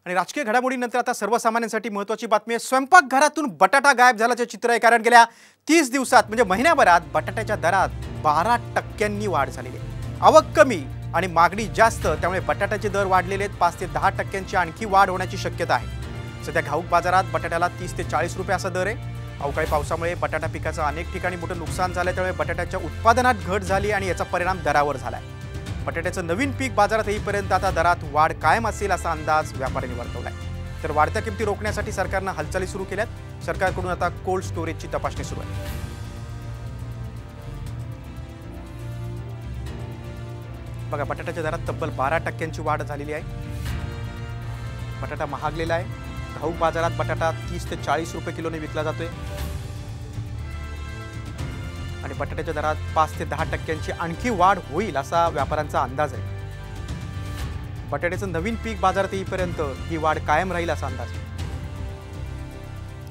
आणि राजकीय घडामोडीनंतर आता सर्वसामान्यांसाठी महत्त्वाची बातमी आहे। स्वयंपाकघरातून बटाटा गायब झाल्याचे चित्र आहे, कारण गेल्या 30 दिवसात म्हणजे महिन्याभरात बटाट्याच्या दरात 12% वाढ झालेली आहे। आवक कमी आणि मागणी जास्त, त्यामुळे बटाट्याचे दर वाढलेले आहेत। 5 ते 10% आणखी वाढ होण्याची शक्यता आहे। सध्या घाऊक बाजारात बटाट्याला 30 ते 40 रुपये असा दर आहे। अवकाळी पावसामुळे बटाटा पिकाचं अनेक ठिकाणी मोठं नुकसान झालं, त्यामुळे बटाट्याच्या उत्पादनात घट झाली आणि याचा परिणाम दरावर झाला आहे। बटाट्याचं नवीन पीक बाजारात येईपर्यंत आता दरात वाढ कायम असेल असा अंदाज व्यापाऱ्यांनी वर्तवलाय। तर वाढत्या किमती रोखण्यासाठी सरकारनं हालचाली सुरू केल्यात। सरकारकडून आता कोल्ड स्टोरेजची तपासणी सुरू आहे। बघा, बटाट्याच्या दरात तब्बल 12% वाढ झालेली आहे। बटाटा महागलेला आहे। घाऊक बाजारात बटाटा 30 ते 40 रुपये किलोने विकला जातोय आणि बटाट्याच्या दरात 5 ते 10% आणखी वाढ होईल असा व्यापाऱ्यांचा अंदाज आहे। बटाट्याचं नवीन पीक बाजारात येईपर्यंत ही वाढ कायम राहील असा अंदाज आहे।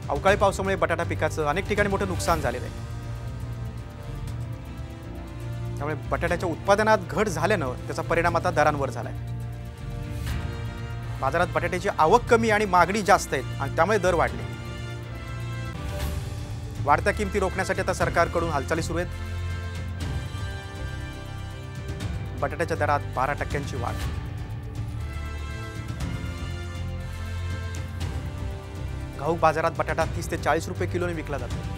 अवकाळी पावसामुळे बटाटा पिकाचं अनेक ठिकाणी मोठं नुकसान झालेलं आहे, त्यामुळे बटाट्याच्या उत्पादनात घट झाल्यानं त्याचा परिणाम आता दरांवर झालाय। बाजारात बटाट्याची आवक कमी आणि मागणी जास्त आहे आणि त्यामुळे दर वाढले। वाढत्या किमती रोखण्यासाठी आता सरकारकडून हालचाली सुरू आहेत। बटाट्याच्या दरात 12% वाढ। घाऊक बाजारात बटाटा 30 ते 40 रुपये किलोने विकला जातो।